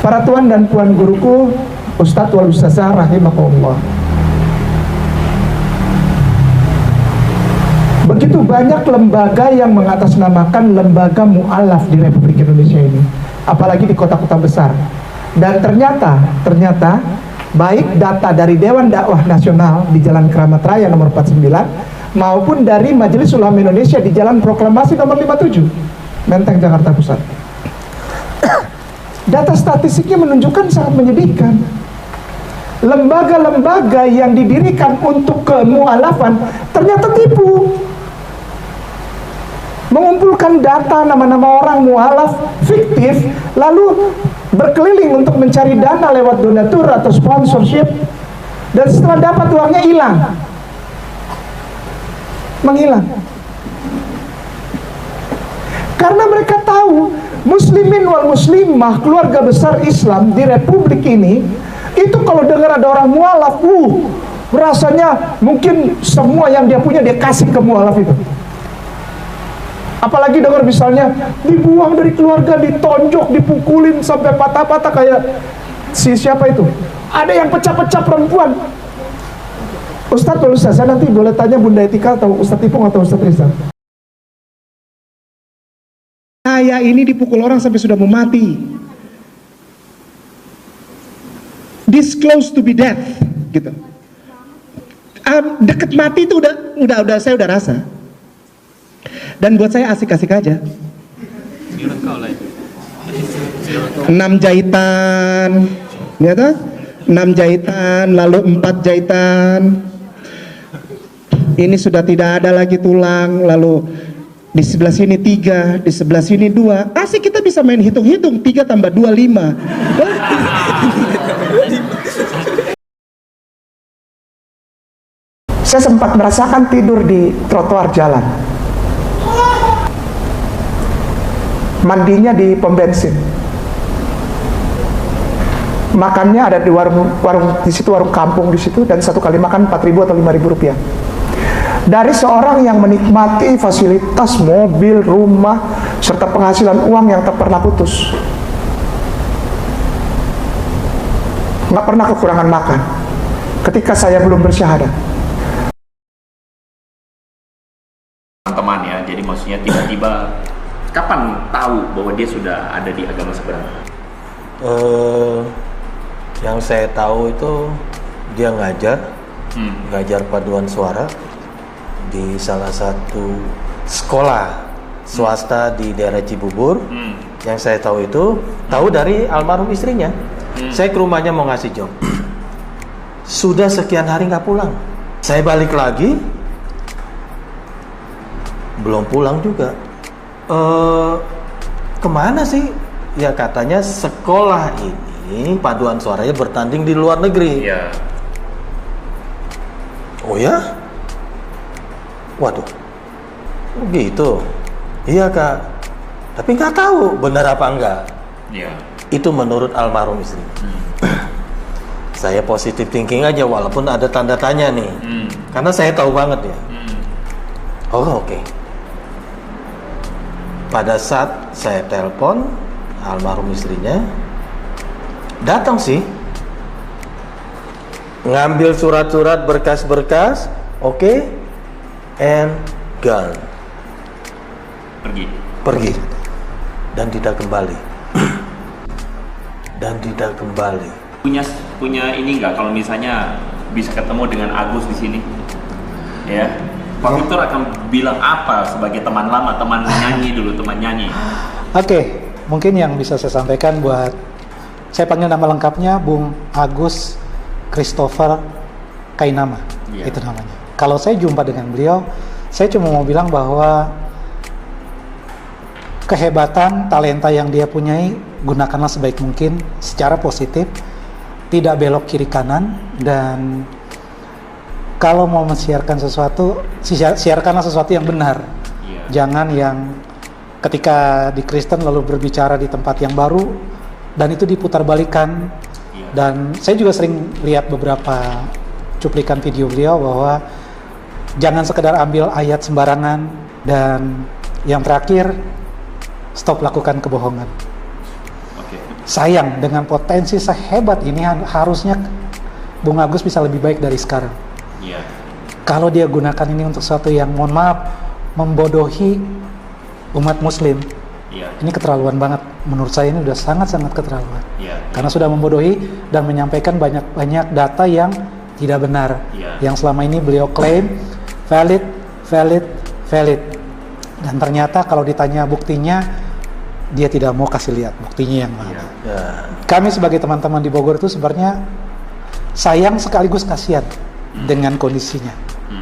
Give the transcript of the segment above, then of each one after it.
Para tuan dan puan guruku, Ustadz wal Ustazah rahimahullah. Begitu banyak lembaga yang mengatasnamakan lembaga mu'alaf di Republik Indonesia ini, apalagi di kota-kota besar. Dan ternyata baik data dari Dewan Dakwah Nasional di Jalan Keramat Raya nomor 49 maupun dari Majelis Ulama Indonesia di Jalan Proklamasi nomor 57 Menteng Jakarta Pusat, data statistiknya menunjukkan sangat menyedihkan. Lembaga-lembaga yang didirikan untuk kemu'alafan ternyata tipu, mengumpulkan data nama-nama orang mu'alaf fiktif, lalu berkeliling untuk mencari dana lewat donatur atau sponsorship, dan setelah dapat uangnya hilang, menghilang. Karena mereka tahu muslimin wal muslimah, keluarga besar Islam di Republik ini, itu kalau dengar ada orang mu'alaf, rasanya mungkin semua yang dia punya dia kasih ke mu'alaf itu. Apalagi dengar misalnya dibuang dari keluarga, ditonjok, dipukulin sampai patah-patah kayak si siapa itu. Ada yang pecah-pecah perempuan. Ustadz atau Ustazah, nanti boleh tanya Bunda Etika atau Ustadz Ipung atau Ustadz Rizal. Saya ini dipukul orang sampai sudah mau mati. This close to be death, gitu. Deket mati itu udah saya udah rasa. Dan buat saya asik-asik aja. 6 jahitan, ya toh? 6 jahitan, lalu 4 jahitan. Ini sudah tidak ada lagi tulang, lalu di sebelah sini 3, di sebelah sini 2. Asik, kita bisa main hitung-hitung, 3 tambah 2, 5. Saya sempat merasakan tidur di trotoar jalan. Mandinya di pom bensin. Makannya ada di warung di situ, warung kampung di situ, dan satu kali makan 4.000 atau 5.000 rupiah. Dari seorang yang menikmati fasilitas mobil, rumah, serta penghasilan uang yang tak pernah putus, nggak pernah kekurangan makan. Ketika saya belum bersyahadat, teman ya, jadi maksudnya tiba-tiba kapan tahu bahwa dia sudah ada di agama seberang? Yang saya tahu itu dia ngajar paduan suara di salah satu sekolah swasta di daerah Cibubur. Yang saya tahu itu tahu dari almarhum istrinya. Saya ke rumahnya mau ngasih job. Sudah sekian hari nggak pulang. Saya balik lagi, belum pulang juga. Kemana sih? Ya katanya sekolah ini paduan suaranya bertanding di luar negeri. Iya. Oh ya? Waduh, gitu. Iya kak. Tapi nggak tahu benar apa enggak. Iya. Itu menurut almarhum istri. Saya positive thinking aja walaupun ada tanda tanya nih. Karena saya tahu banget ya. Oh oke. Pada saat saya telepon almarhum istrinya, datang sih, ngambil surat-surat, berkas-berkas, oke, and gone. Pergi dan tidak kembali. Dan tidak kembali. Punya ini nggak, kalau misalnya bisa ketemu dengan Agus di sini, ya? Pak Victor akan bilang apa sebagai teman lama, teman nyanyi dulu, teman nyanyi? Oke, mungkin yang bisa saya sampaikan buat, saya panggil nama lengkapnya Bung Agus Christopher Kainama, itu namanya. Kalau saya jumpa dengan beliau, saya cuma mau bilang bahwa kehebatan, talenta yang dia punyai, gunakanlah sebaik mungkin secara positif, tidak belok kiri kanan, dan kalau mau mensiarkan sesuatu, siarkanlah sesuatu yang benar. Jangan yang ketika di Kristen lalu berbicara di tempat yang baru dan itu diputarbalikkan. Dan saya juga sering lihat beberapa cuplikan video beliau bahwa jangan sekedar ambil ayat sembarangan, dan yang terakhir, stop lakukan kebohongan. sayang dengan potensi sehebat ini harusnya Bung Agus bisa lebih baik dari sekarang. Iya. Kalau dia gunakan ini untuk sesuatu yang mohon maaf membodohi umat muslim, Iya. ini keterlaluan banget. Menurut saya ini udah sangat-sangat keterlaluan. Iya. Karena sudah membodohi dan menyampaikan banyak data yang tidak benar. Iya. Yang selama ini beliau klaim valid. Dan ternyata kalau ditanya buktinya, dia tidak mau kasih lihat buktinya yang mana. Ya. Kami sebagai teman-teman di Bogor itu sebenarnya sayang sekaligus kasihan dengan kondisinya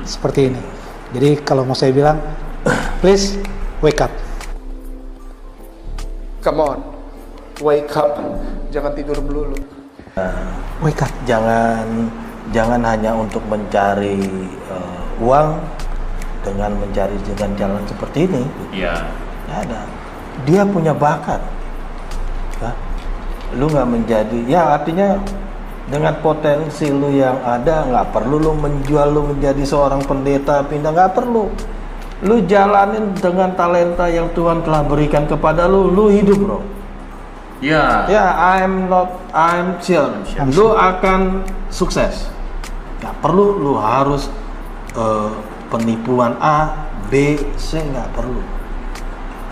seperti ini. Jadi kalau mau saya bilang, please wake up. Come on, wake up. Jangan tidur melulu. Wake up. Jangan hanya untuk mencari uang dengan mencari jalan seperti ini. Iya. Nggak ada. Dia punya bakat. Ya. Lu nggak menjadi, ya artinya dengan potensi lu yang ada, nggak perlu lu menjual lu menjadi seorang pendeta pindah, nggak perlu. Lu jalanin dengan talenta yang Tuhan telah berikan kepada lu hidup bro. Iya. Ya, I'm sure. Lu akan sukses. Nggak perlu lu harus penipuan A, B, C, nggak perlu.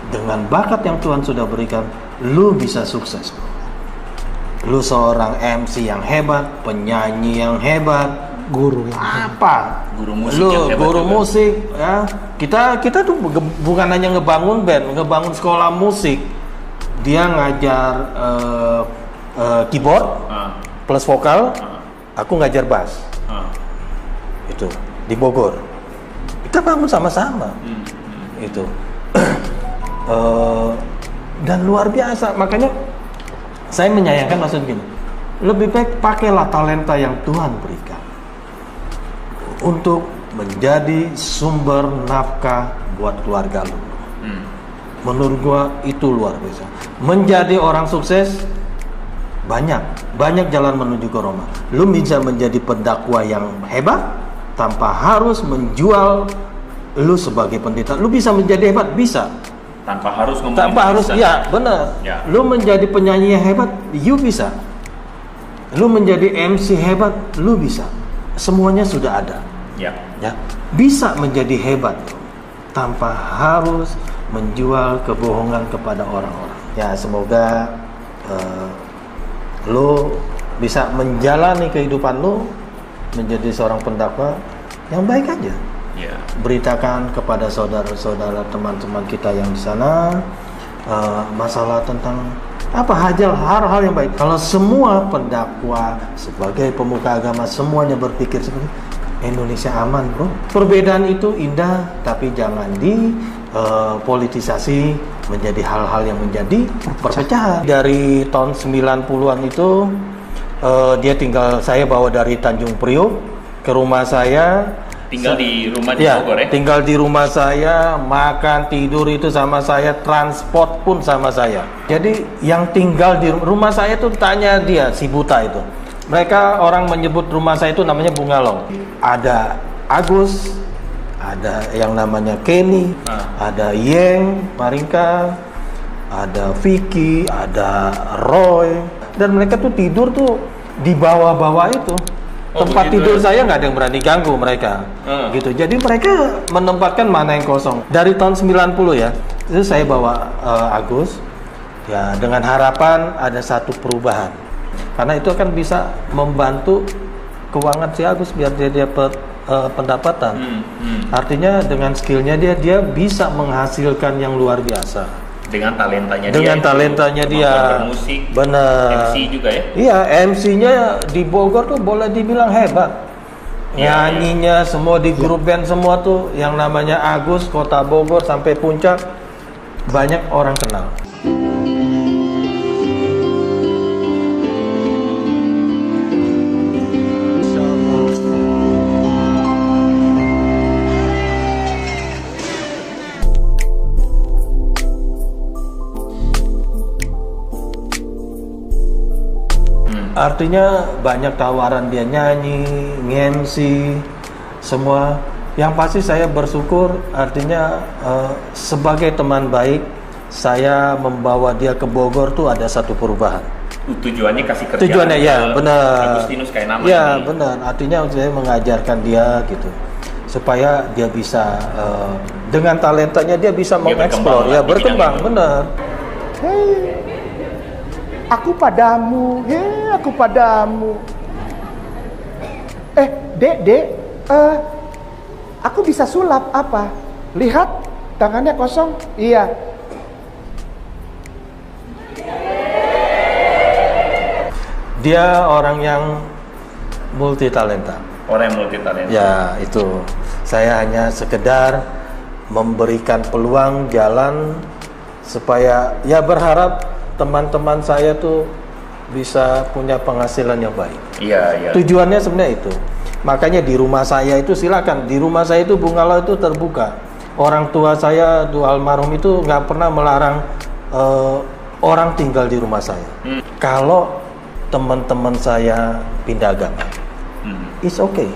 Dengan bakat yang Tuhan sudah berikan, lu bisa sukses. Lu seorang MC yang hebat, penyanyi yang hebat, Guru yang apa? Guru musik Lu yang hebat guru juga. musik, ya. Kita tuh bukan hanya ngebangun band, ngebangun sekolah musik. Dia ngajar keyboard plus vokal, aku ngajar bass. Itu di Bogor. Kita bangun sama-sama. Itu. Dan luar biasa, makanya saya menyayangkan maksud gini, lebih baik pakailah talenta yang Tuhan berikan untuk menjadi sumber nafkah buat keluarga lu. Menurut gua itu luar biasa. Menjadi orang sukses banyak jalan menuju ke Roma. Lu bisa menjadi pendakwa yang hebat tanpa harus menjual lu sebagai pendeta. Lu bisa menjadi hebat, bisa. Tanpa harus ngomongin Tanpa harus, Kristen. ya benar. Ya. Lu menjadi penyanyi yang hebat, you bisa. Lu menjadi MC hebat, lu bisa. Semuanya sudah ada. Ya. Ya, bisa menjadi hebat tanpa harus menjual kebohongan kepada orang-orang. Ya, semoga lu bisa menjalani kehidupan lu menjadi seorang pendakwa yang baik aja. Ya. Beritakan kepada saudara-saudara teman-teman kita yang di sana masalah tentang apa hal-hal yang baik. Kalau semua pendakwa sebagai pemuka agama semuanya berpikir seperti Indonesia aman, bro. Perbedaan itu indah, tapi jangan politisasi menjadi hal-hal yang menjadi perpecahan. Dari tahun 90-an itu saya bawa dari Tanjung Priok ke rumah saya. Tinggal di rumah di Ya, Bogor ya? tinggal di rumah saya, makan, tidur itu sama saya, transport pun sama saya. Jadi yang tinggal di rumah saya tuh tanya dia, si buta itu. Mereka orang menyebut rumah saya itu namanya Bungalong. Ada Agus, ada yang namanya Kenny, ada Yeng, Maringka, ada Vicky, ada Roy. Dan mereka tuh tidur tuh di bawah-bawah itu. Oh, Tempat begitu tidur ya? saya nggak ada yang berani ganggu mereka, gitu. Jadi mereka menempatkan mana yang kosong. Dari tahun 90 ya, itu saya bawa Agus, ya dengan harapan ada satu perubahan, karena itu akan bisa membantu keuangan si Agus biar dia dapat pendapatan. Artinya dengan skillnya dia bisa menghasilkan yang luar biasa. Dengan talentanya Dengan dia. talentanya itu, dia. kemampuan bermusik. Bener. MC juga ya? Iya, MC-nya di Bogor tuh boleh dibilang hebat. Nyanyinya semua di grup band semua tuh yang namanya Agus, Kota Bogor sampai Puncak banyak orang kenal. Artinya banyak tawaran dia nyanyi, nge-MC, semua. Yang pasti saya bersyukur, artinya sebagai teman baik, saya membawa dia ke Bogor tuh ada satu perubahan. tujuannya kasih kerjaan. Tujuannya ya, benar. Agustinus kayak nama Ya, ini. benar. Artinya saya mengajarkan dia gitu. Supaya dia bisa dengan talentanya dia bisa Dia mengeksplor, berkembang ya lah di berkembang, bidang itu. benar. Hei, aku padamu, hei, aku padamu. Dek, aku bisa sulap apa? Lihat, tangannya kosong. Iya. Dia orang yang multi talenta. Orang yang multi talenta. Ya, itu. Saya hanya sekedar memberikan peluang jalan supaya ya berharap teman-teman saya tuh bisa punya penghasilan yang baik. Iya. Tujuannya sebenarnya itu. Makanya di rumah saya itu silakan. Di rumah saya itu bungalow itu terbuka. Orang tua saya, dua almarhum itu nggak pernah melarang orang tinggal di rumah saya. Kalau teman-teman saya pindah agama, it's okay.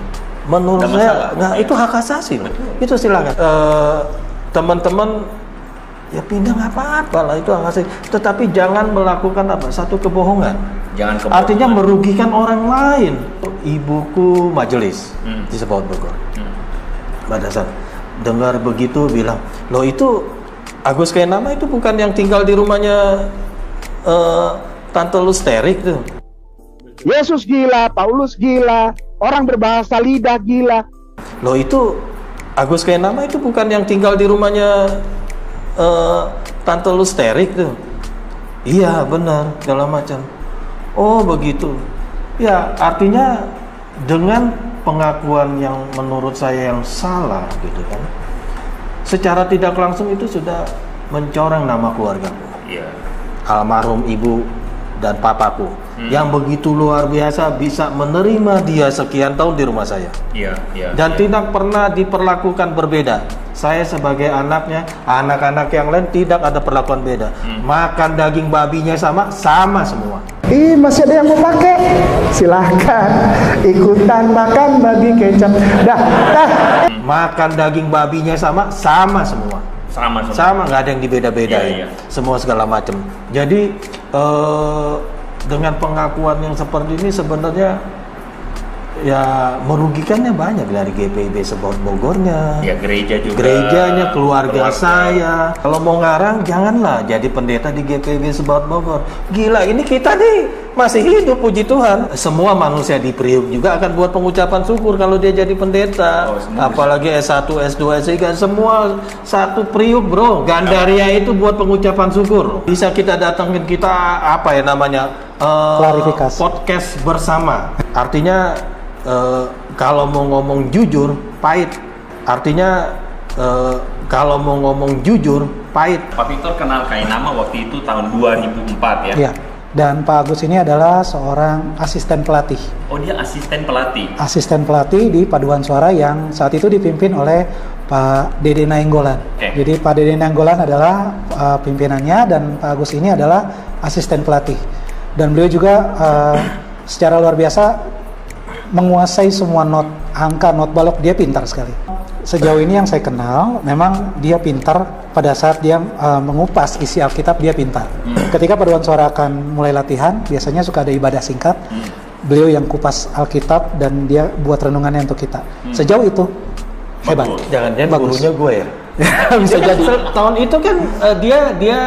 Menurut Nggak saya, masalah. nggak, itu hak asasi loh. Itu silakan. Teman-teman ya pindah nggak apa-apa lah, itu hak asasi. Tetapi jangan melakukan apa? Satu kebohongan. Jangan kebohongan. Artinya merugikan orang lain. Ibuku majelis di Sebaot Bogor. Pada saat dengar begitu bilang, loh itu Agus Kainama itu bukan yang tinggal di rumahnya Tante Lusterik tuh. Yesus gila, Paulus gila, orang berbahasa lidah gila. Loh itu Agus Kainama itu bukan yang tinggal di rumahnya Tante Lusterik tuh. Iya benar, segala macam. Oh begitu. Ya artinya dengan pengakuan yang menurut saya yang salah gitu kan, secara tidak langsung itu sudah mencoreng nama keluargaku. Iya. Almarhum ibu dan papaku yang begitu luar biasa bisa menerima dia sekian tahun di rumah saya. Iya. Dan tidak pernah diperlakukan berbeda. Saya sebagai anaknya, anak-anak yang lain tidak ada perlakuan beda. Makan daging babinya sama semua. Masih ada yang mau pakai? Silahkan ikutan makan babi kecap. Dah. Makan daging babinya sama semua. Sama, nggak ada yang dibeda-bedain. Iya. Semua segala macam. Jadi dengan pengakuan yang seperti ini sebenarnya ya merugikannya banyak dari GPIB Sebaot Bogornya. Ya gereja juga. Gerejanya, keluarga saya. Kalau mau ngarang janganlah jadi pendeta di GPIB Sebaot Bogor. Gila, ini kita nih masih hidup, puji Tuhan. Semua manusia di Priuk juga akan buat pengucapan syukur kalau dia jadi pendeta. Apalagi S1, S2, S3 semua satu Priuk, bro. Gandaria itu buat pengucapan syukur. Bisa kita datangin kita apa ya namanya? Klarifikasi. Podcast bersama. Artinya kalau mau ngomong jujur pahit. Artinya kalau mau ngomong jujur pahit. Pak Victor kenal Kainama waktu itu tahun 2004 ya. Iya. Dan Pak Agus ini adalah seorang asisten pelatih. Oh, dia asisten pelatih. Asisten pelatih di Paduan Suara yang saat itu dipimpin oleh Pak Dede Nainggolan. Jadi Pak Dede Nainggolan adalah pimpinannya dan Pak Agus ini adalah asisten pelatih. Dan beliau juga secara luar biasa menguasai semua not angka, not balok. Dia pintar sekali. Sejauh ini yang saya kenal, memang dia pintar pada saat dia mengupas isi Alkitab, dia pintar. Ketika Paduan Suara akan mulai latihan, biasanya suka ada ibadah singkat. Beliau yang kupas Alkitab dan dia buat renungannya untuk kita. Sejauh itu hebat. Jangan-jangan Bagus. gurunya gue ya. Bisa jadi. Tahun itu kan dia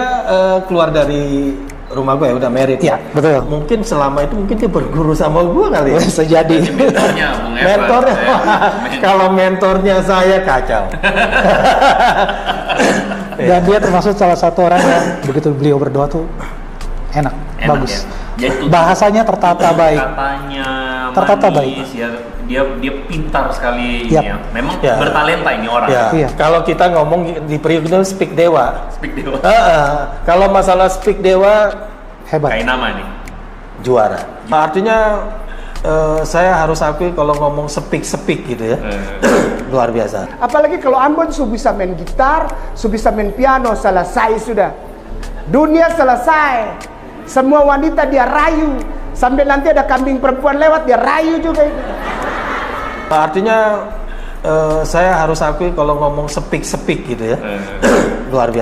keluar dari rumah gue ya, udah married. Iya, betul. Mungkin selama itu mungkin dia berguru sama gue kali ya. Bisa jadi. Mentornya, Bung Efra. Mentornya, kalau mentornya saya kacau. Dan dia termasuk salah satu orang yang begitu beliau berdoa tuh enak bagus. Ya. Jadi Bahasanya tertata baik. Katanya Tertata manis, ya. Dia pintar sekali Yap. ini ya. Memang Ya. bertalenta ini orang. Ya, Iya. kalau kita ngomong di Priuk itu speak dewa. Speak dewa. Kalau masalah speak dewa Hebat. Kainama nih. juara. Artinya saya harus akui kalau ngomong speak gitu ya. Luar biasa. Apalagi kalau Ambon su bisa main gitar, su bisa main piano, selesai sudah. Dunia selesai. Semua wanita dia rayu. Sampai nanti ada kambing perempuan lewat, dia rayu juga itu. Artinya saya harus akui kalau ngomong speak gitu ya. Luar biasa.